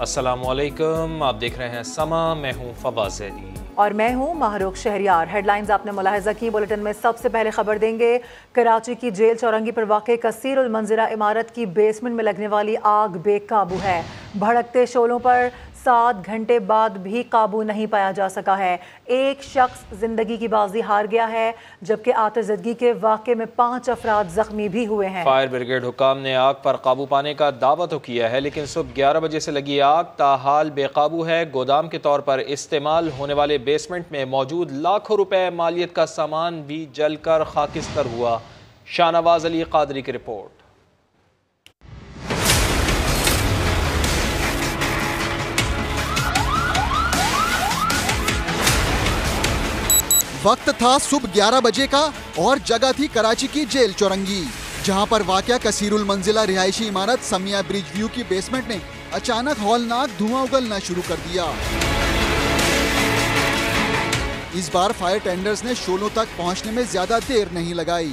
अस्सलामुअलैकुम, आप देख रहे हैं समा। मैं हूं फवाज़ ज़ैदी और मैं हूं माहरूख शहरियार। हेडलाइंस आपने मुलाहिजा की। बुलेटिन में सबसे पहले खबर देंगे। कराची की जेल चौरंगी पर वाक़े कसीरुल मंजिला इमारत की बेसमेंट में लगने वाली आग बेकाबू है। भड़कते शोलों पर 7 घंटे बाद भी काबू नहीं पाया जा सका है। एक शख्स जिंदगी की बाजी हार गया है, जबकि आतिशज़दगी के वाक़े में 5 अफराद जख्मी भी हुए हैं। फायर ब्रिगेड हुकाम ने आग पर काबू पाने का दावा तो किया है, लेकिन सुबह 11 बजे से लगी आग ताहाल बेकाबू है। गोदाम के तौर पर इस्तेमाल होने वाले बेसमेंट में मौजूद लाखों रुपए मालियत का सामान भी जलकर खाकिस्तर हुआ। शाहनवाज अली कादरी की रिपोर्ट। वक्त था सुबह 11 बजे का और जगह थी कराची की जेल चौरंगी, जहां पर वाक़या कसीरुल मंजिला रिहायशी इमारत समिया ब्रिज व्यू की बेसमेंट ने अचानक हौलनाक धुआं उगलना शुरू कर दिया। इस बार फायर टेंडर्स ने शोलों तक पहुंचने में ज्यादा देर नहीं लगाई,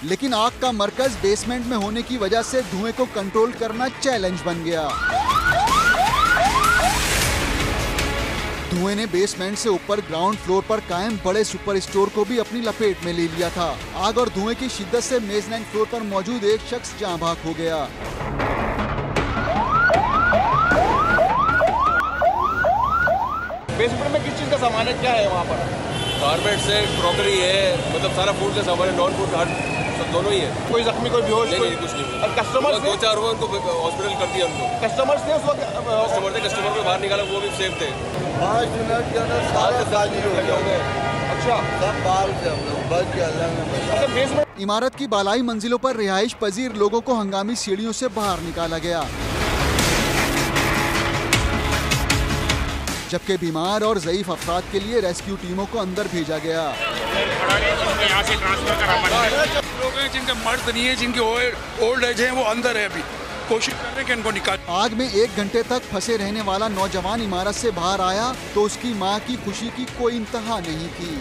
लेकिन आग का मरकज बेसमेंट में होने की वजह से धुएं को कंट्रोल करना चैलेंज बन गया। धुएं ने बेसमेंट से ऊपर ग्राउंड फ्लोर पर कायम बड़े सुपर स्टोर को भी अपनी लपेट में ले लिया था। आग और धुएं की शिद्दत से मेजलैंड फ्लोर पर मौजूद एक शख्स जाँ भाग हो गया। बेसमेंट में किस चीज का सामान है, क्या है वहाँ पर? गारमेंट्स है, क्रॉकरी है, मतलब सारा फूड का सामान है, नॉन फूड हर दोनों ही है। कोई जख्मी, कोई बेहोश? नहीं, कुछ नहीं। और कस्टमर 2-4 हुए, उनको हॉस्पिटल कर दिया उनको। कस्टमर्स ने उस वक्त कस्टमर को बाहर निकाला, वो भी सेफ थे। 5 मिनट के अंदर सारे खाली हो गए। अच्छा, सब बाहर से हम लोग बच गए। बेसमेंट इमारत की बालाई मंजिलों पर रिहाइश पजीर लोगों को हंगामी सीढ़ियों से बाहर निकाला गया, जबकि बीमार और ज़ईफ अफराद के लिए रेस्क्यू टीमों को अंदर भेजा गया। लोग हैं जिनके मर्द नहीं है, जिनकी ओल्ड एज है, वो अंदर है। अभी कोशिश कर रहे हैं कि इनको निकाल। आग में 1 घंटे तक फंसे रहने वाला नौजवान इमारत से बाहर आया तो उसकी मां की खुशी की कोई इंतहा नहीं थी।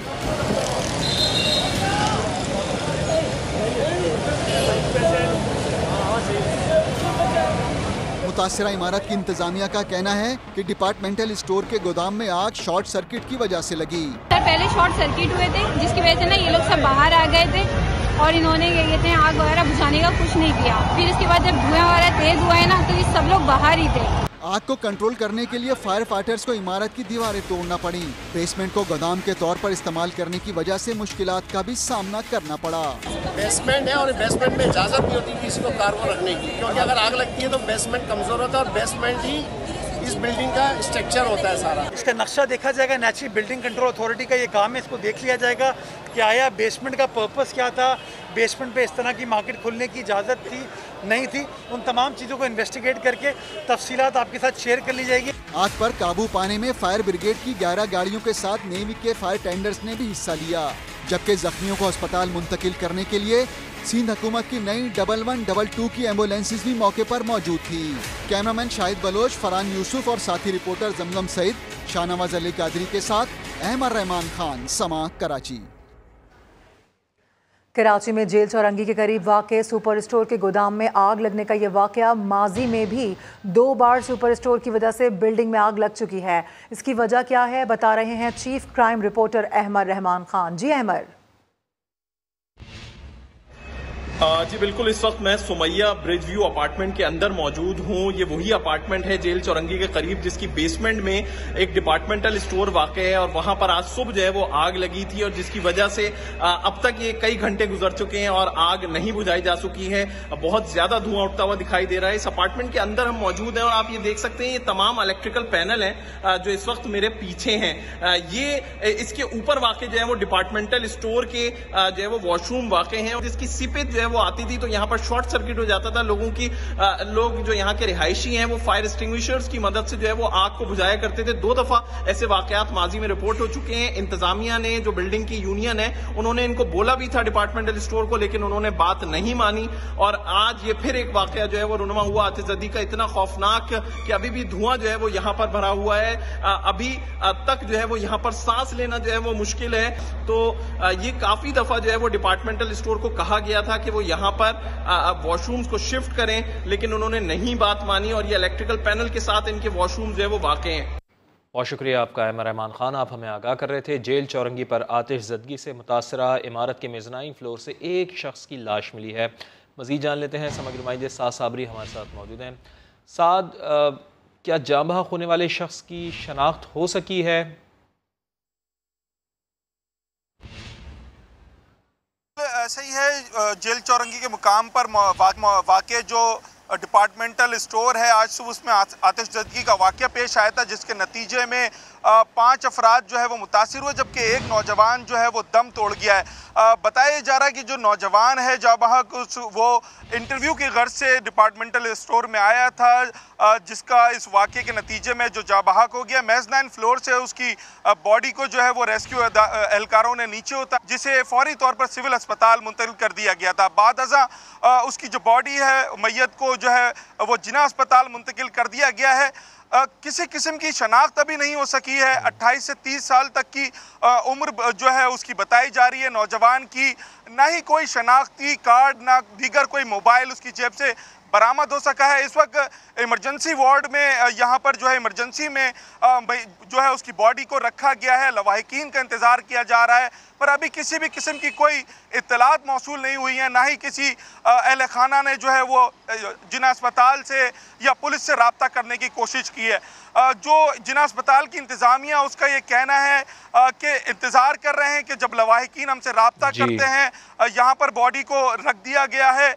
मुतासिरा इमारत की इंतजामिया का कहना है कि डिपार्टमेंटल स्टोर के गोदाम में आग शॉर्ट सर्किट की वजह से लगी। पहले शॉर्ट सर्किट हुए थे, जिसकी वजह से ना ये लोग सब बाहर आ गए थे और इन्होंने क्या कहते हैं आग वगैरह बुझाने का कुछ नहीं किया। फिर इसके बाद जब धुआं वगैरह तेज हुआ है ना, तो ये सब लोग बाहर ही थे। आग को कंट्रोल करने के लिए फायर फाइटर्स को इमारत की दीवारें तोड़ना पड़ी। बेसमेंट को गोदाम के तौर पर इस्तेमाल करने की वजह से मुश्किलात का भी सामना करना पड़ा। बेसमेंट है और बेसमेंट में इजाजत नहीं होती किसी को कारगो रखने की, क्योंकि अगर आग लगती है तो बेसमेंट कमजोर होता है और बेसमेंट ही इस बिल्डिंग का स्ट्रक्चर होता है सारा। इसका नक्शा देखा जाएगा, नेशनल बिल्डिंग कंट्रोल अथॉरिटी का ये काम है, इसको देख लिया जाएगा कि आया बेसमेंट का पर्पस क्या था, बेसमेंट पे इस तरह की मार्केट खोलने की इजाज़त थी नहीं थी। उन तमाम चीज़ों को इन्वेस्टिगेट करके तफसीलात आपके साथ शेयर कर ली जाएगी। आग पर काबू पाने में फायर ब्रिगेड की 11 गाड़ियों के साथ नेवी के फायर टेंडर्स ने भी हिस्सा लिया, जबकि जख्मियों को अस्पताल मुंतकिल करने के लिए सिंध हुकूमत की नई 1122 की एम्बुलेंसेज भी मौके पर मौजूद थी। कैमरामैन शाहिद बलोच, फरहान यूसुफ और साथी रिपोर्टर जमजम सईद, शाहनवाज अली कादरी के साथ अहमद रहमान खान, समा, कराची। कराची में जेल चौरंगी के करीब वाक़े सुपर स्टोर के गोदाम में आग लगने का यह वाक़या माजी में भी 2 बार सुपर स्टोर की वजह से बिल्डिंग में आग लग चुकी है। इसकी वजह क्या है, बता रहे हैं chief crime reporter Ahmad Rahman Khan. जी अहमद। जी बिल्कुल, इस वक्त मैं सुमैया ब्रिज व्यू अपार्टमेंट के अंदर मौजूद हूँ। ये वही अपार्टमेंट है जेल चौरंगी के करीब, जिसकी बेसमेंट में एक डिपार्टमेंटल स्टोर वाक़ है और वहां पर आज सुबह जो है वो आग लगी थी और जिसकी वजह से अब तक ये कई घंटे गुजर चुके हैं और आग नहीं बुझाई जा सकी है। बहुत ज्यादा धुआं उठता हुआ दिखाई दे रहा है। इस अपार्टमेंट के अंदर हम मौजूद हैं और आप ये देख सकते हैं ये तमाम इलेक्ट्रिकल पैनल है जो इस वक्त मेरे पीछे हैं। ये इसके ऊपर वाक़ जो है वो डिपार्टमेंटल स्टोर के जो है वो वॉशरूम वाक़ हैं और जिसकी सीपेज जो है वो आती थी तो यहाँ पर शॉर्ट सर्किट हो जाता था। लोग जो यहाँ के रिहायशी हैं वो फायर एक्सटिंग्विशर्स की मदद से जो है वो आग को बुझाया करते थे। 2 दफा ऐसे वाकयात माजी में रिपोर्ट हो चुके हैं। इंतजामिया ने, जो बिल्डिंग की यूनियन है, उन्होंने इनको बोला भी था डिपार्टमेंटल स्टोर को, लेकिन उन्होंने बात नहीं मानी और आज ये फिर एक वाकया जो है वो रुनमा हुआ आतिशज़दी का, इतना खौफनाक कि अभी भी धुआं जो है वो यहाँ पर भरा हुआ है। अभी तक जो है वो यहाँ पर सांस लेना जो है वो मुश्किल है। तो ये काफी दफा जो है वो डिपार्टमेंटल स्टोर को कहा गया था कि वो वो यहाँ पर वॉशरूम्स को शिफ्ट करें, लेकिन उन्होंने नहीं बात मानी और ये इलेक्ट्रिकल पैनल के साथ इनके वॉशरूम्स जो है वो वाक़ हैं। बहुत शुक्रिया आपका अहमद रहमान खान, आप हमें आगाह कर रहे थे। जेल चौरंगी पर आतिश ज़दगी से मुतासरा इमारत के मेज़नाइन फ्लोर से एक शख्स की लाश मिली है। मज़ीद जान लेते हैं, समग्र नुमाइंदे साद साबरी हमारे साथ मौजूद हैं। साद, क्या जाँ बहक होने वाले शख्स की शनाख्त हो सकी है? सही है, जेल चौरंगी के मुकाम पर वाक़े जो डिपार्टमेंटल स्टोर है, आज सुबह उसमें आतिशज़दगी का वाक़या पेश आया था, जिसके नतीजे में 5 अफराद जो है वो मुतासिर हुए, जबकि एक नौजवान जो है वो दम तोड़ गया है। बताया जा रहा है कि जो नौजवान है जाबहक वो इंटरव्यू की गर्ज से डिपार्टमेंटल स्टोर में आया था, जिसका इस वाक़े के नतीजे में जो जाबहक हो गया। मेज़नाइन फ्लोर से उसकी बॉडी को जो है वो रेस्क्यू एहलकारों ने नीचे उतारा, जिसे फौरी तौर पर सिविल अस्पताल मुंतकिल कर दिया गया था। बाद अज़ां उसकी जो बॉडी है, मैयत को जो है वो जिना अस्पताल मुंतकिल कर दिया गया है। किसी किस्म की शनाख्त अभी नहीं हो सकी है। 28 से 30 साल तक की उम्र जो है उसकी बताई जा रही है नौजवान की। ना ही कोई शनाख्ती कार्ड, ना दीगर कोई मोबाइल उसकी जेब से बरामद हो सका है। इस वक्त इमरजेंसी वार्ड में यहाँ पर जो है इमरजेंसी में जो है उसकी बॉडी को रखा गया है। लवाहिकीन का इंतज़ार किया जा रहा है, पर अभी किसी भी किस्म की कोई इत्तलात मौसूल नहीं हुई है। ना ही किसी अहल खाना ने जो है वो जिना अस्पताल से या पुलिस से रब्ता करने की कोशिश की है। जो जिना अस्पताल की इंतज़ामिया, उसका ये कहना है कि इंतज़ार कर रहे हैं कि जब लवाहिकीन हमसे रब्ता करते हैं, यहाँ पर बॉडी को रख दिया गया है।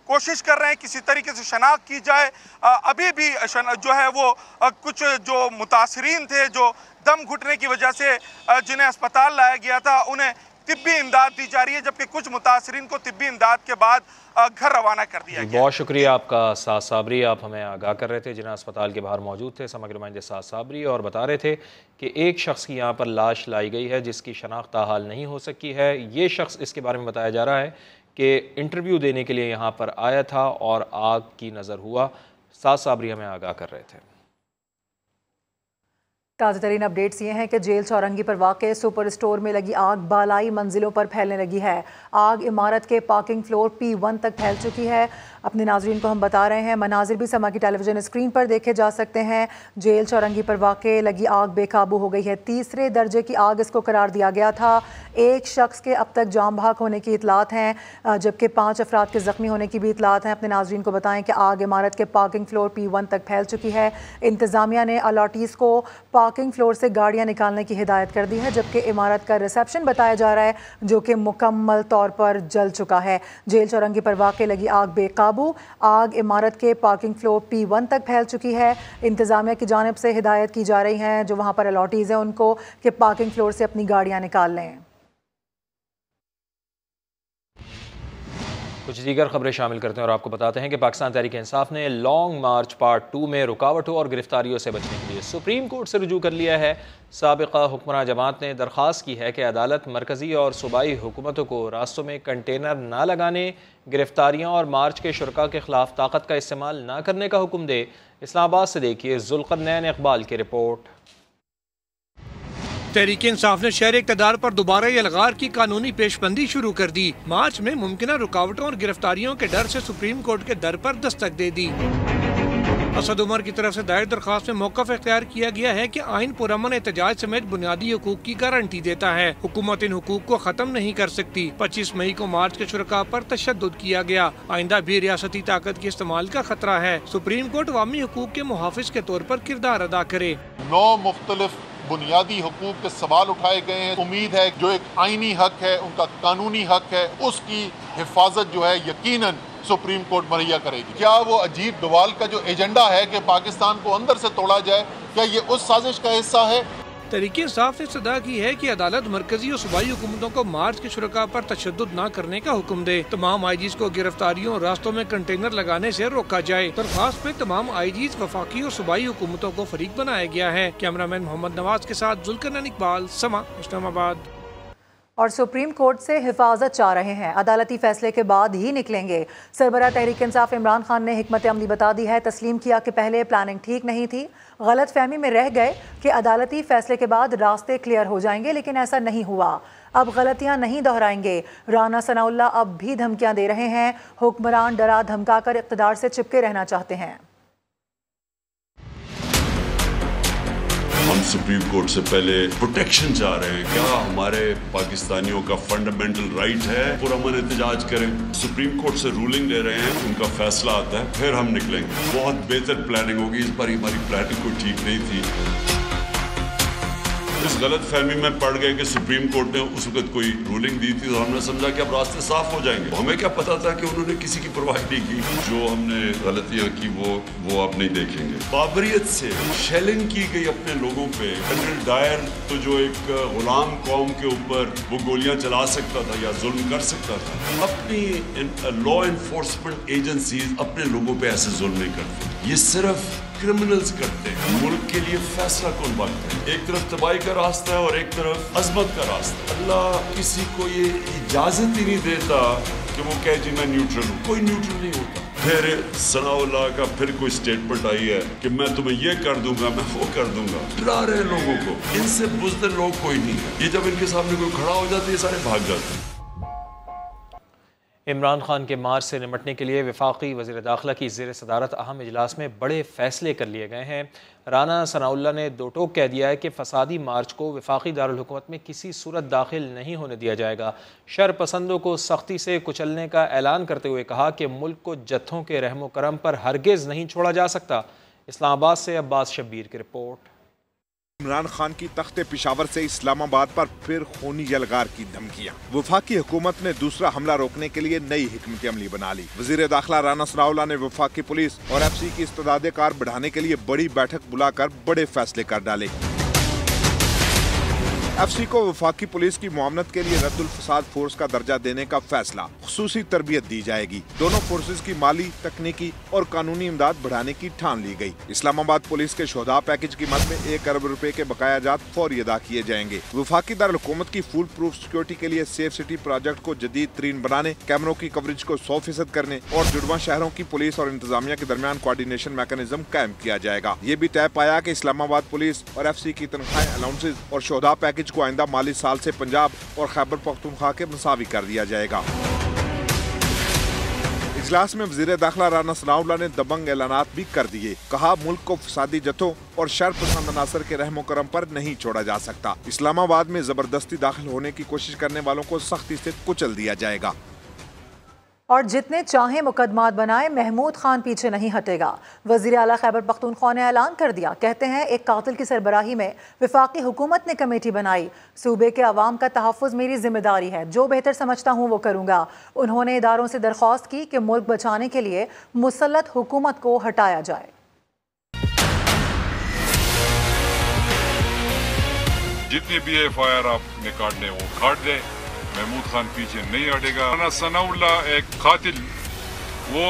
कोशिश कर रहे हैं किसी तरीके से शनाख्त की जाए। अभी भी जो है वो कुछ जो मुतासरीन थे, जो दम घुटने की वजह से जिन्हें अस्पताल लाया गया था, उन्हें तिब्बी इमदाद दी जा रही है, जबकि कुछ मुतासरीन को तिब्बी इमदाद के बाद घर रवाना कर दिया गया। बहुत शुक्रिया आपका साद साबरी, आप हमें आगाह कर रहे थे। जिना अस्पताल के बाहर मौजूद थे समग्र नुमाइंदे साद साबरी, और बता रहे थे कि एक शख्स की यहाँ पर लाश लाई गई है जिसकी शनाख्त ताहाल नहीं हो सकी है। ये शख्स, इसके बारे में बताया जा रहा है कि इंटरव्यू देने के लिए यहाँ पर आया था और आग की नज़र हुआ। साद साबरी हमें आगाह कर रहे थे। ताज़ा तरीन अपडेट्स ये हैं कि जेल चौरंगी पर वाक़े सुपर स्टोर में लगी आग बालाई मंजिलों पर फैलने लगी है। आग इमारत के पार्किंग फ्लोर P1 तक फैल चुकी है। अपने नाजरीन को हम बता रहे हैं, मनाजिर भी समा की टेलीविजन स्क्रीन पर देखे जा सकते हैं। जेल चौरंगी पर वाक़े लगी आग बेकाबू हो गई है। तीसरे दर्जे की आग इसको करार दिया गया था। एक शख्स के अब तक जाम बहक होने की इतलात हैं, जबकि 5 अफराद के ज़ख्मी होने की भी इतलात हैं। अपने नाजरीन को बताएं कि आग इमारत के पार्किंग फ्लोर P1 तक फैल चुकी है। इंतज़ामिया ने अलॉटीज़ को पार्किंग फ्लोर से गाड़ियां निकालने की हिदायत कर दी है, जबकि इमारत का रिसेप्शन बताया जा रहा है जो कि मुकम्मल तौर पर जल चुका है। जेल चौरंगी पर वाक़े लगी आग बेकाबू। आग इमारत के पार्किंग फ्लोर P1 तक फैल चुकी है। इंतज़ामिया की जानिब से हिदायत की जा रही हैं जो वहाँ पर अलॉटीज़ हैं उनको कि पार्किंग फ्लोर से अपनी गाड़ियाँ निकाल लें। कुछ दीगर खबरें शामिल करते हैं और आपको बताते हैं कि पाकिस्तान तहरीक इंसाफ ने लॉन्ग मार्च पार्ट 2 में रुकावटों और गिरफ्तारियों से बचने के लिए सुप्रीम कोर्ट से रुजू कर लिया है। साबिक़ा हुक्मरान जमात ने दरख्वास्त की है कि अदालत मरकज़ी और सूबाई हुकूमतों को रास्तों में कंटेनर ना लगाने, गिरफ्तारियाँ और मार्च के शुरका के खिलाफ ताकत का इस्तेमाल ना करने का हुक्म दे। इस्लामाबाद से देखिए जुल्करनैन इकबाल की रिपोर्ट। तहरीक इंसाफ ने शहर इक़्तिदार पर दोबारा यलगार की कानूनी पेशबंदी शुरू कर दी। मार्च में मुमकिन रुकावटों और गिरफ्तारियों के डर से सुप्रीम कोर्ट के दर पर दस्तक दे दी। असद उमर की तरफ से दायर दरख्वास्त में मौक़िफ़ इख्तियार किया गया है कि आइन पुरअमन एहतजाज समेत बुनियादी हुकूक की गारंटी देता है। हुकूमत इन हुकूक को खत्म नहीं कर सकती। 25 मई को मार्च के शुरका पर तशद्दुद किया गया। आइंदा भी रियासती ताकत के इस्तेमाल का खतरा है। सुप्रीम कोर्ट अवामी हुकूक के मुहाफिज के तौर पर किरदार अदा करे। 9 मुख्तलिफ बुनियादी हुकूक के सवाल उठाए गए हैं। उम्मीद है जो एक आईनी हक है, उनका कानूनी हक है, उसकी हिफाजत जो है यकीनन सुप्रीम कोर्ट मुहैया करेगी। क्या वो अजीब डोवाल का जो एजेंडा है कि पाकिस्तान को अंदर से तोड़ा जाए, क्या ये उस साजिश का हिस्सा है? तहरीक इंसाफ ने सदा की है कि अदालत मरकजी और सूबाई हुकूमतों को मार्च के शुरका पर तशद्दुद न करने का हुक्म दे। तमाम आईजीज को गिरफ्तारियों और रास्तों में कंटेनर लगाने से रोका जाए। दरख्वास्त में तमाम आईजीज, वफाकी और सूबाई हुकूमतों को फरीक बनाया गया है। कैमरामैन मोहम्मद नवाज के साथ जुल्करनैन इकबाल, समा, इस्लामाबाद। और सुप्रीम कोर्ट से हिफाजत चाह रहे हैं, अदालती फैसले के बाद ही निकलेंगे। सरबराह तहरीक इंसाफ इमरान खान ने हिकमत अमली बता दी है। तस्लीम किया कि पहले प्लानिंग ठीक नहीं थी, गलत फहमी में रह गए कि अदालती फैसले के बाद रास्ते क्लियर हो जाएंगे, लेकिन ऐसा नहीं हुआ। अब गलतियां नहीं दोहराएंगे। राना सनाउल्लाह अब भी धमकियां दे रहे हैं। हुक्मरान डरा धमकाकर इक़्तिदार से चिपके रहना चाहते हैं। हम सुप्रीम कोर्ट से पहले प्रोटेक्शन चाह रहे हैं। क्या हमारे पाकिस्तानियों का फंडामेंटल राइट है पुरअमन एहतजाज करें? सुप्रीम कोर्ट से रूलिंग ले रहे हैं, उनका फैसला आता है, फिर हम निकलेंगे। बहुत बेहतर प्लानिंग होगी। इस बार हमारी प्लानिंग कोई ठीक नहीं थी। इस गलत फहमी में पड़ गए कि सुप्रीम कोर्ट ने उस वक्त कोई रूलिंग दी थी तो हमने समझा कि अब रास्ते साफ हो जाएंगे। हमें क्या पता था कि उन्होंने किसी की परवाह नहीं की। जो हमने गलतियां की वो आप नहीं देखेंगे। बाबरियत से शेलिंग की गई अपने लोगों पे। जनरल डायर तो जो एक गुलाम कौम के ऊपर वो गोलियां चला सकता था या जुल्म कर सकता था, अपनी लॉ इन्फोर्समेंट एजेंसीज अपने लोगों पे ऐसे जुल्म नहीं करती। ये सिर्फ क्रिमिनल्स करते हैं। मुल्क के लिए फैसला कौन बनता है? एक तरफ तबाही का रास्ता है और एक तरफ अजमत का रास्ता। अल्लाह किसी को ये इजाजत ही नहीं देता कि वो कहे जी मैं न्यूट्रल हूँ। कोई न्यूट्रल नहीं होता। फिर सनाउल्लाह का फिर कोई स्टेटमेंट आई है कि मैं तुम्हें ये कर दूंगा, मैं वो कर दूंगा। डरा रहे लोगों को। इनसे बुज़दिल लोग कोई नहीं है। ये जब इनके सामने कोई खड़ा हो जाता है ये सारे भाग जाते हैं। इमरान खान के मार्च से निपटने के लिए वफाकी वज़ीर दाखिला की ज़ेर सदारत अहम इजलास में बड़े फैसले कर लिए गए हैं। राना सनाउल्लाह ने दो टोक कह दिया है कि फसादी मार्च को वफाकी दारुल हुकूमत में किसी सूरत दाखिल नहीं होने दिया जाएगा। शर पसंदों को सख्ती से कुचलने का ऐलान करते हुए कहा कि मुल्क को जत्थों के रहमो करम पर हरगिज़ नहीं छोड़ा जा सकता। इस्लामाबाद से अब्बास शब्बीर की रिपोर्ट। इमरान खान की तख्ते पिशावर से इस्लामाबाद पर फिर खूनी यलगार की धमकियां। वफाकी हुकूमत ने दूसरा हमला रोकने के लिए नई हिकमत अमली बना ली। वजीर दाखिला राना सनाउल्लाह ने वफाकी पुलिस और FC की इस्तेदाद कार बढ़ाने के लिए बड़ी बैठक बुलाकर बड़े फैसले कर डाले। FC को वफाकी पुलिस की मुआवनत के लिए रद्दुल फसाद फोर्स का दर्जा देने का फैसला। खुसूसी तरबियत दी जाएगी। दोनों फोर्सेज की माली, तकनीकी और कानूनी इमदाद बढ़ाने की ठान ली गई। इस्लामाबाद पुलिस के शोधा पैकेज की मद में 1 अरब रुपए के बकाया जात फौरी अदा किए जाएंगे। वफाकी दारुल हुकूमत की फुल प्रूफ सिक्योरिटी के लिए सेफ सिटी प्रोजेक्ट को जदीद तरीन बनाने, कैमरों की कवरेज को 100% करने और जुड़वा शहरों की पुलिस और इंतजामिया के दरमियान कोऑर्डिनेशन मैकेनिज्म कायम किया जाएगा। ये भी तय पाया कि इस्लामाबाद पुलिस और FC की तनख्वाहें, अलाउंसेज और शोधा पैकेज को आइंदा माली साल से पंजाब और खैबर पख्तूनख्वा के मुसावी कर दिया जाएगा। इजलास में वजीर दाखिला राना सनाउल्लाह ने दबंग ऐलानात भी कर दिए। कहा मुल्क को फसादी जत्थों और शर पसंद अनासर के रहमो करम पर नहीं छोड़ा जा सकता। इस्लामाबाद में जबरदस्ती दाखिल होने की कोशिश करने वालों को सख्ती से कुचल दिया जाएगा। और जितने चाहे मुकदमात बनाए, महमूद खान पीछे नहीं हटेगा। वज़ीर आला खैबर पख्तूनख्वा ने ऐलान कर दिया। कहते हैं एक कातिल की सरबराही में वफाकी हुकूमत ने कमेटी बनाई। सूबे के अवाम का तहफ़्फ़ुज़ मेरी जिम्मेदारी है। जो बेहतर समझता हूँ वो करूँगा। उन्होंने इदारों से दरख्वास्त की कि मुल्क बचाने के लिए मुसल्लत हुकूमत को हटाया जाए। जितने भी FIR आपने काटने वो काट दे। महमूद खान पीछे नहीं हटेगा। राना सनाउल्लाह एक कातिल, वो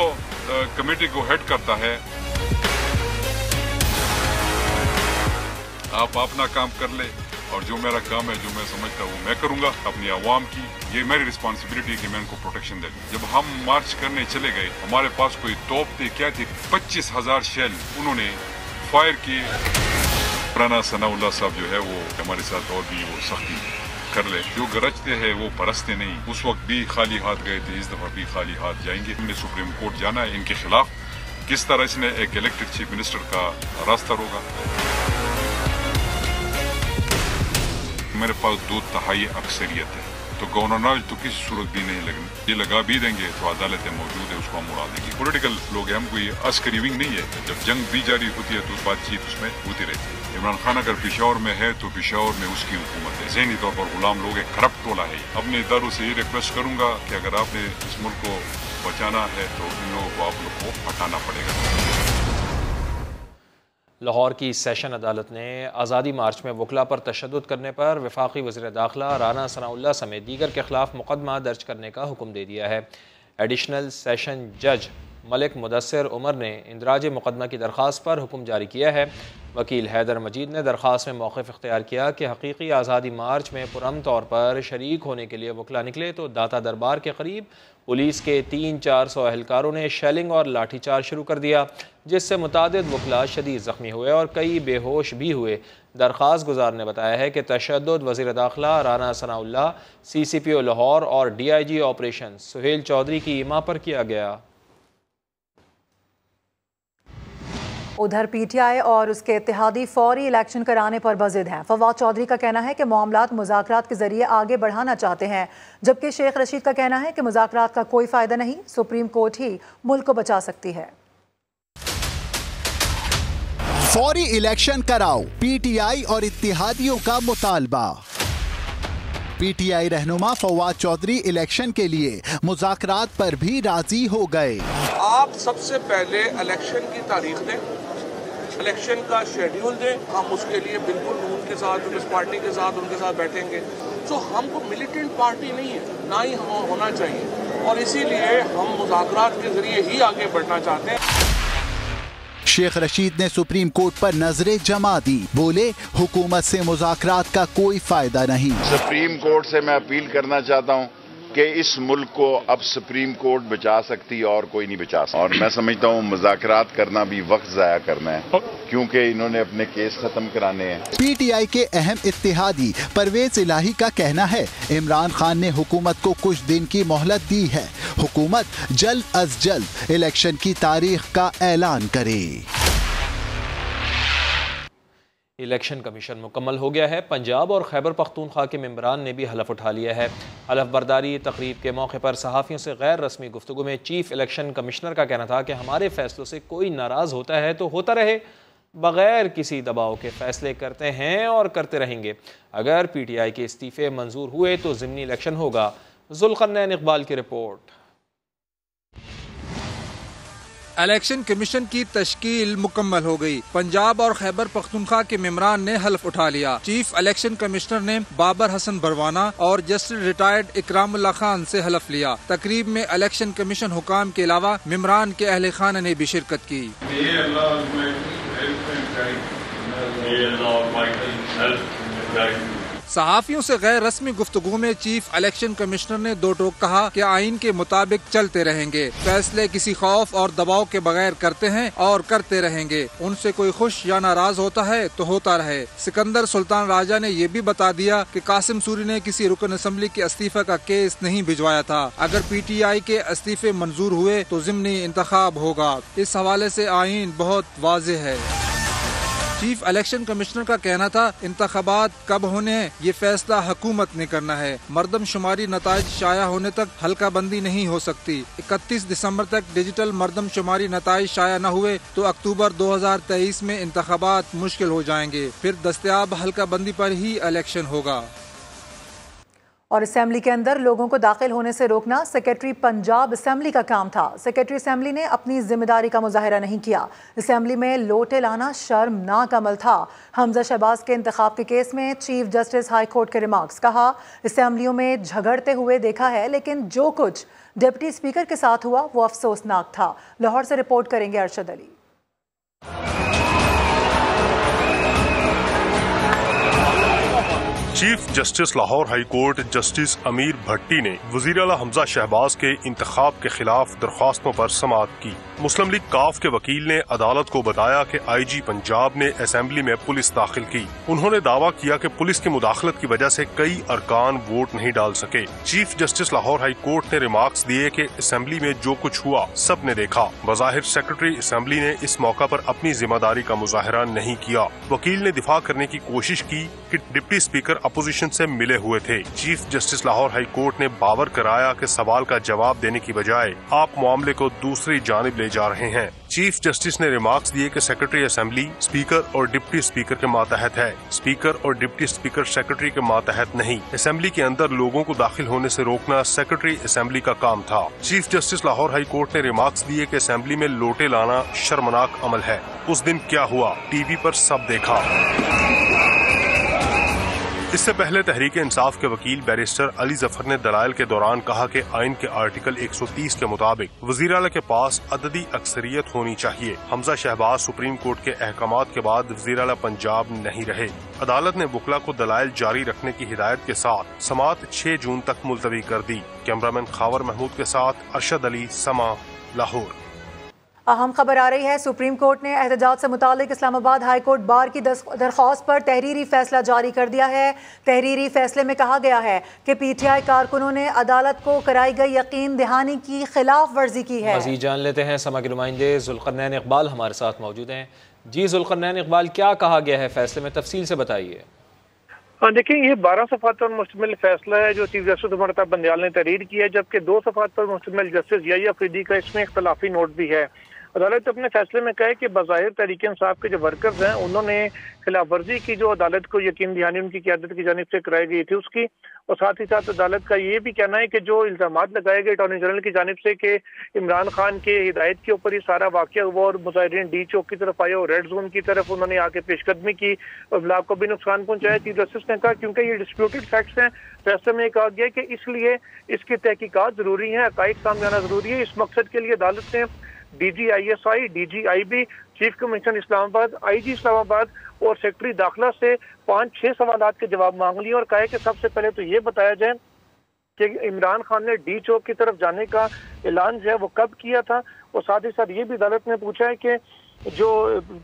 कमेटी को हेड करता है। आप अपना काम कर ले और जो मेरा काम है, जो मैं समझता हूँ मैं करूँगा अपनी आवाम की। ये मेरी रिस्पॉन्सिबिलिटी है कि मैं उनको प्रोटेक्शन दे दूँ। जब हम मार्च करने चले गए, हमारे पास कोई तोप थे, क्या थे, 25,000 शेल उन्होंने फायर किए। राना सनाउल्लाह साहब जो है वो हमारे साथ और भी वो सख्ती कर ले। जो गरजते हैं वो परसते नहीं। उस वक्त भी खाली हाथ गए थे, इस दफा भी खाली हाथ जाएंगे। हमने सुप्रीम कोर्ट जाना है इनके खिलाफ। किस तरह इसने एक इलेक्टेड चीफ मिनिस्टर का रास्ता रोका। मेरे पास 2/3 अक्सरियत है, तो गवर्नर तो किसी सूरत भी नहीं लगनी। ये लगा भी देंगे तो अदालतें मौजूद है, उसको हम उड़ा देंगे। पॉलिटिकल लोग हैं, हम कोई अस्करी विंग नहीं है। जब जंग भी जारी होती है तो बातचीत उसमें होती रहती है। इमरान खान अगर पेशावर में है तो पेशावर में उसकी हुकूमत है। ज़हनी तौर पर गुलाम लोग एक करप्ट टोला है। अपने इदारों से ये रिक्वेस्ट करूंगा कि अगर आपने इस मुल्क को बचाना है तो इन लोगों को आप लोग को हटाना पड़ेगा। लाहौर की सेशन अदालत ने आज़ादी मार्च में वकला पर तशद्दुद करने पर वफाकी वज़ीर दाखिला राना सनाउल्लाह समेत दीगर के खिलाफ मुकदमा दर्ज करने का हुक्म दे दिया है। एडिशनल सेशन जज मलिक मुदस्सिर उमर ने इंदराज मुकदमा की दरख्वास्त पर हुक्म जारी किया है। वकील हैदर मजीद ने दरख्वास्त में मौक़िफ़ इख्तियार किया कि हकीकी आज़ादी मार्च में पुरअमन तौर पर शरीक होने के लिए वकला निकले तो दाता दरबार के करीब पुलिस के 300-400 अहलकारों ने शेलिंग और लाठीचार्ज शुरू कर दिया, जिससे मुतादिद वकला शदीद ज़ख्मी हुए और कई बेहोश भी हुए। दरख्वास्त गुजार ने बताया है कि तशद्दुद वज़ीर दाखिला राना सनाउल्लाह, CCPO लाहौर और DIG ऑपरेशन सुहेल चौधरी की इमा पर किया गया। उधर PTI और उसके इत्तेहादी फौरी इलेक्शन कराने पर बज़िद हैं। फवाद चौधरी का कहना है कि मामलात मुज़ाकरात के जरिए आगे बढ़ाना चाहते हैं, जबकि शेख रशीद का कहना है कि मुज़ाकरात का कोई फ़ायदा नहीं, सुप्रीम कोर्ट ही मुल्क को बचा सकती है। फौरी इलेक्शन कराओ, PTI और इत्तेहादियों का मुतालबा। PTI रहनुमा फवाद चौधरी इलेक्शन के लिए मुज़ाकरात पर भी राजी हो गए। आप सबसे पहले इलेक्शन की तारीख दें, इलेक्शन का शेड्यूल दें, हम उसके लिए बिल्कुल उनके साथ, पीपल्स पार्टी के साथ उनके साथ बैठेंगे। तो हमको मिलिटेंट पार्टी नहीं है, ना ही हम होना चाहिए, और इसीलिए हम मुज़ाकरात के जरिए ही आगे बढ़ना चाहते हैं। शेख रशीद ने सुप्रीम कोर्ट पर नजरें जमा दी, बोले हुकूमत से मुज़ाकरात का कोई फायदा नहीं। सुप्रीम कोर्ट से मैं अपील करना चाहता हूँ कि इस मुल्क को अब सुप्रीम कोर्ट बचा सकती है और कोई नहीं बचा सकता। और मैं समझता हूँ मुज़ाकरात करना भी वक्त ज़ाया करना है, क्योंकि इन्होंने अपने केस खत्म कराने हैं। PTI के अहम इत्तेहादी परवेज इलाही का कहना है इमरान खान ने हुकूमत को कुछ दिन की मोहलत दी है, हुकूमत जल्द अज जल्द इलेक्शन की तारीख का ऐलान करे। इलेक्शन कमीशन मुकम्मल हो गया है। पंजाब और खैबर पख्तूनख्वा के मेंबरान ने भी हलफ उठा लिया है। हलफ बर्दारी तकरीब के मौके पर सहाफ़ियों से गैर रस्मी गुफ्तगू में चीफ इलेक्शन कमिश्नर का कहना था कि हमारे फैसलों से कोई नाराज़ होता है तो होता रहे, बग़ैर किसी दबाव के फैसले करते हैं और करते रहेंगे। अगर PTI के इस्तीफ़े मंजूर हुए तो ज़िमनी इलेक्शन होगा। ज़ुल्क़रनैन इक़बाल की रिपोर्ट। इलेक्शन कमीशन की तश्कील मुकम्मल हो गई। पंजाब और खैबर पख्तूनख्वा के मेंबरान ने हल्फ उठा लिया। चीफ इलेक्शन कमिश्नर ने बाबर हसन बरवाना और जस्टिस रिटायर्ड इकरामुल्लाह खान से हल्फ लिया। तकरीब में इलेक्शन कमीशन हुकाम के अलावा मेंबरान के अहले खाना ने भी शिरकत की। सहाफियों से गैर रस्मी गुफ्तगू में चीफ इलेक्शन कमिश्नर ने दो टोक कहा कि आइन के मुताबिक चलते रहेंगे, फैसले किसी खौफ और दबाव के बगैर करते हैं और करते रहेंगे। उनसे कोई खुश या नाराज होता है तो होता रहे। सिकंदर सुल्तान राजा ने ये भी बता दिया कि कासिम सूरी ने किसी रुकन असम्बली के इस्तीफे का केस नहीं भिजवाया था। अगर PTI के इस्तीफे मंजूर हुए तो ज़िमनी इंतखाब होगा। इस हवाले से आइन बहुत वाज़ेह है। चीफ इलेक्शन कमिश्नर का कहना था इंतखाबात कब होने हैं ये फैसला हुकूमत ने करना है। मर्दमशुमारी नताइज शाया होने तक हल्का बंदी नहीं हो सकती। 31 दिसंबर तक डिजिटल मर्दमशुमारी नताइज शाया न हुए तो अक्टूबर 2023 में इंतखाबात मुश्किल हो जाएंगे। फिर दस्तयाब हल्का बंदी पर ही इलेक्शन होगा। और असेंबली के अंदर लोगों को दाखिल होने से रोकना सेक्रेटरी पंजाब असेंबली का काम था। सेक्रेटरी असेंबली ने अपनी जिम्मेदारी का मुजाहिरा नहीं किया। असेंबली में लोटे लाना शर्मनाक अमल था। हमजा शहबाज के इंतखाब के केस में चीफ जस्टिस हाई कोर्ट के रिमार्क्स। कहा असेंबलियों में झगड़ते हुए देखा है, लेकिन जो कुछ डिप्टी स्पीकर के साथ हुआ वो अफसोसनाक था। लाहौर से रिपोर्ट करेंगे Arshad Ali. Chief justice Lahore high court justice अमीर भट्टी ने वजीर आला हमजा शहबाज के इंतखाब के खिलाफ दरख्वास्तों पर समाअत की। मुस्लिम लीग काफ के वकील ने अदालत को बताया कि IG पंजाब ने असेंबली में पुलिस दाखिल की। उन्होंने दावा किया कि पुलिस की मुदाखलत की वजह से कई अरकान वोट नहीं डाल सके। Chief justice Lahore high court ने रिमार्क्स दिए कि असेंबली में जो कुछ हुआ सब ने देखा। बज़ाहिर सेक्रेटरी असेंबली ने इस मौका पर अपनी जिम्मेदारी का मुजाहिरा नहीं किया। वकील ने दिफा करने की कोशिश की कि डिप्टी स्पीकर अपोजिशन से मिले हुए थे। Chief justice Lahore high court ने बावर कराया कि सवाल का जवाब देने की बजाय आप मामले को दूसरी जानिब ले जा रहे हैं। चीफ जस्टिस ने रिमार्क्स दिए कि सेक्रेटरी असेंबली स्पीकर और डिप्टी स्पीकर के मातहत है। स्पीकर और डिप्टी स्पीकर सेक्रेटरी के मातहत नहीं। असेंबली के अंदर लोगों को दाखिल होने से रोकना सेक्रेटरी असेंबली का काम था। Chief justice Lahore high court ने रिमार्क्स दिए कि असेंबली में लोटे लाना शर्मनाक अमल है। उस दिन क्या हुआ टीवी पर सब देखा। इससे पहले तहरीक इंसाफ के वकील बैरिस्टर अली जफर ने दलाइल के दौरान कहा कि आइन के आर्टिकल 130 के मुताबिक वज़ीर आला के पास अददी अक्सरियत होनी चाहिए। हमजा शहबाज सुप्रीम कोर्ट के अहकामात के बाद वज़ीर आला पंजाब नहीं रहे। अदालत ने वकला को दलाइल जारी रखने की हिदायत के साथ समाअत 6 जून तक मुलतवी कर दी। कैमरामैन खावर महमूद के साथ अरशद अली, समा, लाहौर। अहम खबर आ रही है। सुप्रीम कोर्ट ने एहतजाज से मुतालिक इस्लामाबाद हाई कोर्ट बार की दरख्वास्त पर तहरीरी फैसला जारी कर दिया है। तहरीरी फैसले में कहा गया है कि पीटीआई कारकुनों ने अदालत को कराई गई यकीन दहानी की खिलाफ वर्जी की है। मज़ीद जान लेते हैं, समा के नुमाइंदे जुल्करनैन इकबाल हमारे साथ मौजूद हैं। जी जुल्करनैन इकबाल, क्या कहा गया है फैसले में, तफसील से बताइए। हाँ देखिए, ये 12 सफ़ात पर मुश्तमिल फैसला है जो चीफ जस्टिस उमर अता बंदयाल ने तहरीर किया है, जबकि 2 सफ़ात पर मुश्तमिल जस्टिस याहिया अफरीदी का इसमें इख्तलाफी नोट भी है। अदालत अपने फैसले में कहा कि बज़ाहिर तहरीक इंसाफ के जो वर्कर्स हैं उन्होंने खिलाफ वर्जी की जो अदालत को यकीन दहानी उनकी क़यादत की जानिब से कराई गई थी उसकी, और साथ ही साथ अदालत का ये भी कहना है कि जो इल्ज़ामात लगाए गए अटॉर्नी जनरल की जानिब से कि इमरान खान के हिदायत के ऊपर ही सारा वाक़या हुआ और मुजाहिरीन डी चौक की तरफ आए और रेड जोन की तरफ उन्होंने आके पेशकदमी की और ब्लॉक को भी नुकसान पहुंचाया। चीफ जस्टिस ने कहा क्योंकि ये डिस्प्यूटेड फैक्ट्स हैं, फैसले में कहा गया कि इसलिए इसकी तहकीकात जरूरी है, हक़ाइक़ सामने आना जरूरी है। इस मकसद के लिए अदालत ने DGISI, DGIB, chief commissioner Islamabad, IG Islamabad और सेक्रेटरी दाखिला से 5-6 सवालात के जवाब मांग लिए और कहा कि सबसे पहले तो ये बताया जाए कि इमरान खान ने डी चौक की तरफ जाने का ऐलान जो है वो कब किया था, और साथ ही साथ ये भी अदालत ने पूछा है कि जो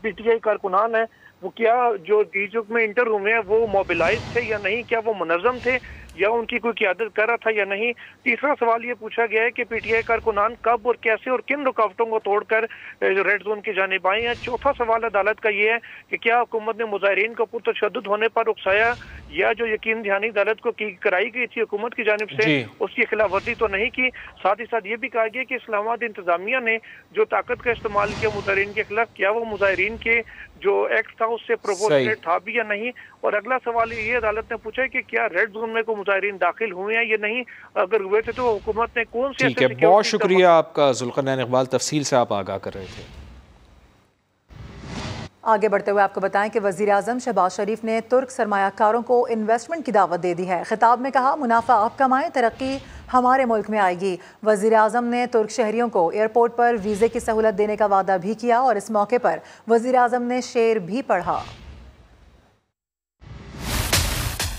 PTI कारकुनान है वो क्या जो डी चौक में इंटर हुए हैं वो मोबिलाइज थे या नहीं, क्या वो मुनज़्ज़म थे या उनकी कोई क़यादत कर रहा था या नहीं। तीसरा सवाल ये पूछा गया है कि PTI कारकुनान कब और कैसे और किन रुकावटों को तोड़कर रेड जोन की जानिब आए हैं। चौथा सवाल अदालत का ये है कि क्या हुकूमत ने मुजाहिरीन को पुरतशद्दुद होने पर उकसाया या जो यकीन दहानी अदालत को कराई गई थी हुकूमत की जानिब से उसकी खिलाफ वर्जी तो नहीं की। साथ ही साथ ये भी कहा गया कि इस्लामाबाद इंतजामिया ने जो ताकत का इस्तेमाल किया मुजाहिरीन के खिलाफ, क्या वो मुजाहिरीन के जो एक्ट था उससे प्रोपोर्शनेट था भी या नहीं। और अगला सवाल ये अदालत ने पूछा है कि क्या रेड जोन में को मुजाहिरीन दाखिल हुए हैं या नहीं, अगर हुए थे तो हुकूमत ने कौन से। ठीक है, बहुत शुक्रिया आपका जुल्करनैन इकबाल, तफसील से आप आगाह कर रहे थे। आगे बढ़ते हुए आपको बताएं कि वज़ीर आज़म शहबाज शरीफ ने तुर्क सरमायाकारों को इन्वेस्टमेंट की दावत दे दी है। खिताब में कहा, मुनाफा आप कमाएं, तरक्की हमारे मुल्क में आएगी। वज़ीर आज़म ने तुर्क शहरियों को एयरपोर्ट पर वीज़े की सहूलत देने का वादा भी किया और इस मौके पर वज़ीर आज़म ने शेर भी पढ़ा।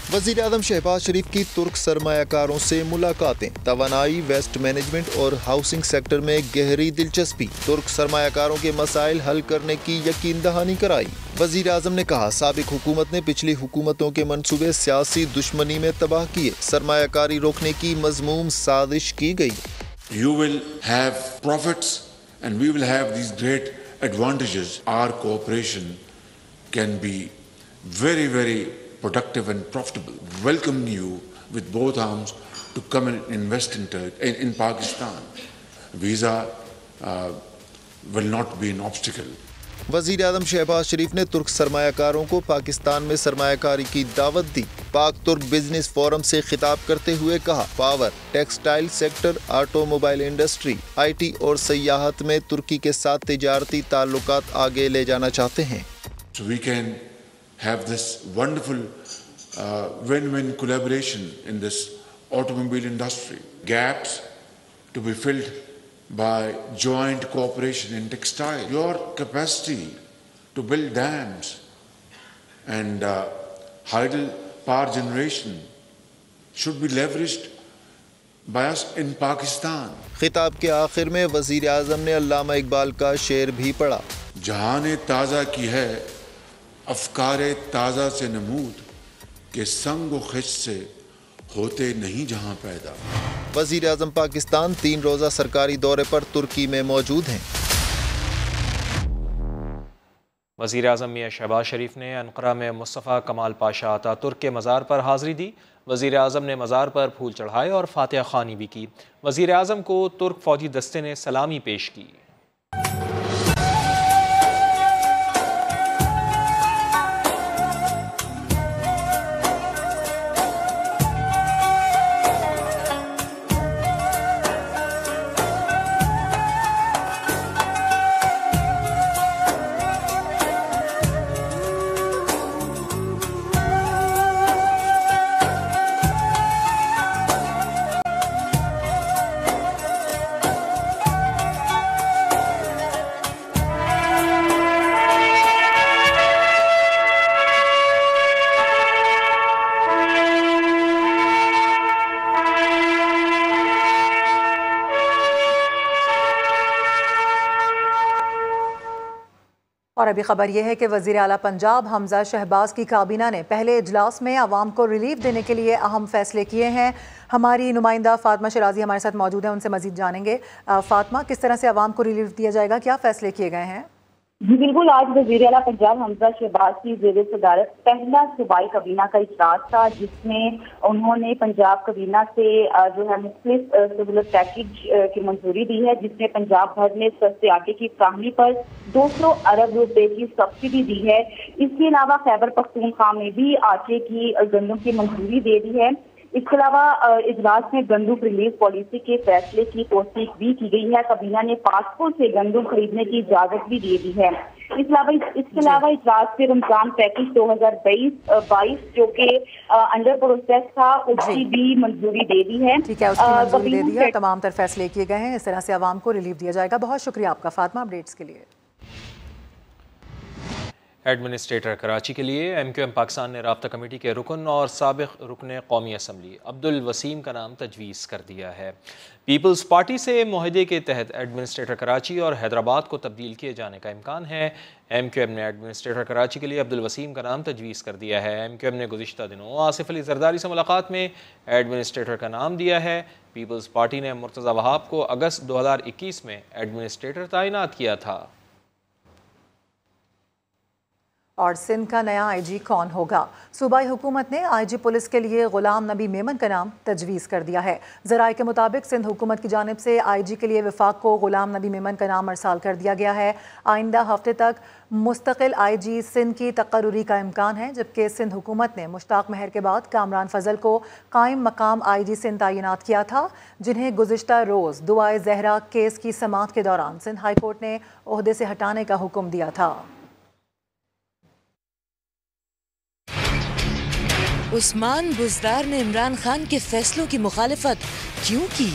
वज़ीर आज़म शहबाज शरीफ की तुर्क सरमायाकारों से मुलाकातें, तवानाई, वेस्ट मैनेजमेंट और हाउसिंग सेक्टर में गहरी दिलचस्पी, तुर्क सरमायाकारों के मसाइल हल करने की यकीन दहानी कराई। वज़ीर आज़म ने कहा, साबिक हुकूमत ने पिछली हुकूमतों के मंसूबे सियासी दुश्मनी में तबाह किए, सरमायाकारी रोकने की मज़मूम साजिश की गई। You will have profits and we will have these great advantages. Our cooperation can be very, very productive and profitable. Welcome you with both arms to come and invest in Pakistan. Visa will not be an obstacle. वज़ीर आज़म शहबाज शरीफ ने तुर्क सरमायाकारों को पाकिस्तान में सरमायाकारी की दावत दी। पाक तुर्क business forum से खिताब करते हुए कहा, power, textile sector, automobile industry, IT और सयाहत में तुर्की के साथ तिजारती ताल्लुकात आगे ले जाना चाहते हैं। So we can have this wonderful win-win collaboration in this automobile industry. Gaps to be filled by joint cooperation in textile. Your capacity to build dams and hydel power generation should be leveraged by us in Pakistan. खिताब के आखिर में वज़ीर आज़म ने अल्लामा इकबाल का शेर भी पढ़ा। जहाने ताज़ा की है अफकारे ताज़ा से नमूद के संग व खिच से होते नहीं जहां पैदा। वज़ीर आज़म पाकिस्तान 3 रोज़ा सरकारी दौरे पर तुर्की में मौजूद हैं। वज़ीर आज़म मियां शहबाज शरीफ ने अनक़रा में मुस्तफ़ा कमाल पाशा अतातुर्क के मज़ार पर हाज़िरी दी। वज़ीर आज़म ने मज़ार पर फूल चढ़ाए और फातिहा ख़्वानी भी की। वज़ीर आज़म को तुर्क फ़ौजी दस्ते ने सलामी पेश की। और अभी खबर यह है कि वज़ीर आला पंजाब हमजा शहबाज की काबीना ने पहले इजलास में आवाम को रिलीफ देने के लिए अहम फैसले किए हैं। हमारी नुमाइंदा फातिमा शराजी हमारे साथ मौजूद है, उनसे मजीद जानेंगे। फातिमा, किस तरह से आवाम को रिलीफ दिया जाएगा, क्या फैसले किए गए हैं? जी बिल्कुल, आज वज़ीर आला पंजाब हमजा शहबाज की ज़ेरे सदारत पहला सूबाई काबीना का इजलास था, जिसमें उन्होंने पंजाब काबीना से जो है मुख्तलिफ सहूलत पैकेज की मंजूरी दी है, जिसमें पंजाब भर में सस्ते आटे की फराहमी पर 200 अरब रुपए की सब्सिडी दी है। इसके अलावा खैबर पख्तूनख्वा में भी आटे की गंदम की मंजूरी दे दी है। इसके अलावा इजलास में गंदम रिलीफ पॉलिसी के फैसले की तौसीक भी की गई है। काबीना ने पासपों से गंदम खरीदने की इजाजत भी दे दी है। इसके अलावा इजलास में रमजान पैकेज 2022 जो कि अंडर प्रोसेस था, उसकी भी मंजूरी दे दी है। ठीक है, उसकी मंजूरी दे दी है। तमाम तर फैसले किए गए हैं। इस तरह से आवाम को रिलीफ दिया जाएगा। बहुत शुक्रिया आपका फातिमा, अपडेट्स के लिए। एडमिनिस्ट्रेटर कराची के लिए MQM पाकिस्तान ने राब्ता कमेटी के रुकन और साबिक रुकन कौमी असम्बली अब्दुल वसीम का नाम तजवीज़ कर दिया है। पीपल्स पार्टी से मुआहदे के तहत एडमिनिस्ट्रेटर कराची और हैदराबाद को तब्दील किए जाने का इम्कान है। MQM ने एडमिनिस्ट्रेटर कराची के लिए अब्दुल वसीम का नाम तजवीज़ कर दिया है। MQM ने गुज़िश्ता दिनों आसिफ अली जरदारी से मुलाकात में एडमिनिस्ट्रेटर का नाम दिया है। पीपल्स पार्टी ने मुर्तज़ा वहाब को अगस्त 2021 में एडमिनिस्ट्रेटर तैनात किया था। और सिंध का नया IG कौन होगा? सूबाई हुकूमत ने IG पुलिस के लिए गुलाम नबी मेमन का नाम तजवीज़ कर दिया है। ज़राए के मुताबिक सिंध हुकूमत की जानिब से IG के लिए वफाक को गुलाम नबी मेमन का नाम अरसाल कर दिया गया है। आइंदा हफ्ते तक मुस्तकिल IG सिंध की तकर्रुरी का इम्कान है, जबकि सिंध हुकूमत ने मुश्ताक महर के बाद कामरान फजल को कायम मकाम IG सिंध तैनात किया था, जिन्हें गुज़िश्ता रोज़ दुआए ज़हरा केस की समाअत के दौरान सिंध हाई कोर्ट ने ओहदे से हटाने का हुक्म दिया था। उस्मान बुज़दार ने इमरान खान के फैसलों की मुखालिफत क्यों की?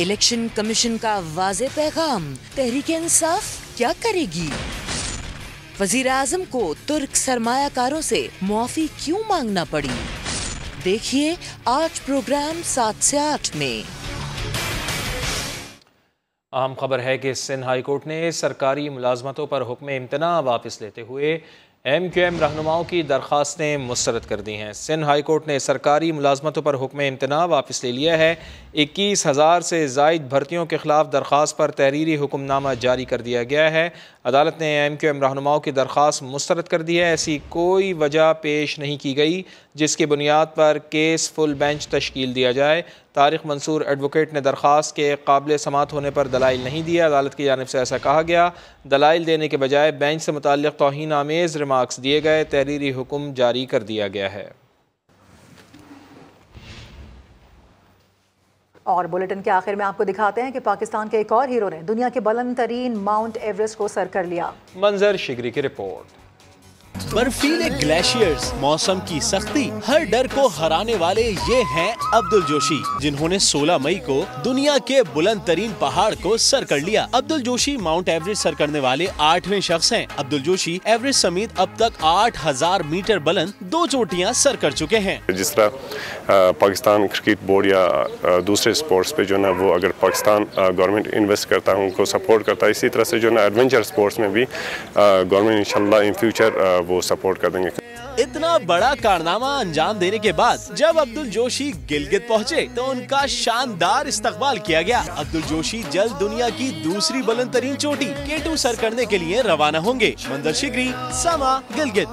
इलेक्शन कमीशन का वाज़े पैगाम, तहरीक इंसाफ क्या करेगी? वज़ीर आज़म को तुर्क सरमायाकारों से मुआफ़ी क्यों मांगना पड़ी? देखिए आज प्रोग्राम 7 से 8 में। अहम खबर है कि सिंध हाई कोर्ट ने सरकारी मुलाजमतों पर हुक्म इम्तना वापस लेते हुए MQM रहनुमाओं की दरख्वास्तें मुस्तरद कर दी हैं। सिंध हाई कोर्ट ने सरकारी मुलाजमतों पर हुक्म इम्तना वापस ले लिया है। 21,000 से ज़ायद भर्तियों के खिलाफ दरख्वास्त पर तहरीरी हुक्मनामा जारी कर दिया गया है। अदालत ने MQM रहनुमाओं की दरख्वास्त मुस्तरद कर दी है। ऐसी कोई वजह पेश नहीं की गई जिसकी बुनियाद पर केस फुल बेंच तश्कील दिया जाए। तारिक मंसूर एडवोकेट ने दरख्वास्त के काबिल समात होने पर दलाइल नहीं दिया। अदालत की जानिब से ऐसा कहा गया। दलाइल देने के बजाय बेंच से मुताल्लिक़ तौहीन आमेज़ रिमार्क्स दिए गए। तहरीरी हुक्म जारी कर दिया गया है। और बुलेटिन के आखिर में आपको दिखाते हैं कि पाकिस्तान के एक और हीरो ने दुनिया के बुलंद तरीन माउंट एवरेस्ट को सर कर लिया। मंजर शिगरी की रिपोर्ट। बर्फीले ग्लेशियर्स, मौसम की सख्ती, हर डर को हराने वाले ये हैं अब्दुल जोशी, जिन्होंने 16 मई को दुनिया के बुलंद तरीन पहाड़ को सर कर लिया। Abdul Joshi mount Everest sir करने वाले 8वें शख्स हैं। अब्दुल जोशी एवरेस्ट समेत अब तक 8,000 मीटर बुलंद 2 चोटियां सर कर चुके हैं। जिस तरह पाकिस्तान क्रिकेट बोर्ड या दूसरे स्पोर्ट्स पे जो ना वो अगर पाकिस्तान गवर्नमेंट इन्वेस्ट करता है, उनको सपोर्ट करता है, इसी तरह से जो ना एडवेंचर स्पोर्ट्स में भी गवर्नमेंट इंशाल्लाह इन फ्यूचर वो सपोर्ट कर देंगे। इतना बड़ा कारनामा अंजाम देने के बाद जब अब्दुल जोशी गिलगित पहुंचे तो उनका शानदार इस्तकबाल किया गया। अब्दुल जोशी जल्द दुनिया की दूसरी बुलंद तरीन चोटी K2 सर करने के लिए रवाना होंगे। मंजर शिगरी, समा, गिलगित।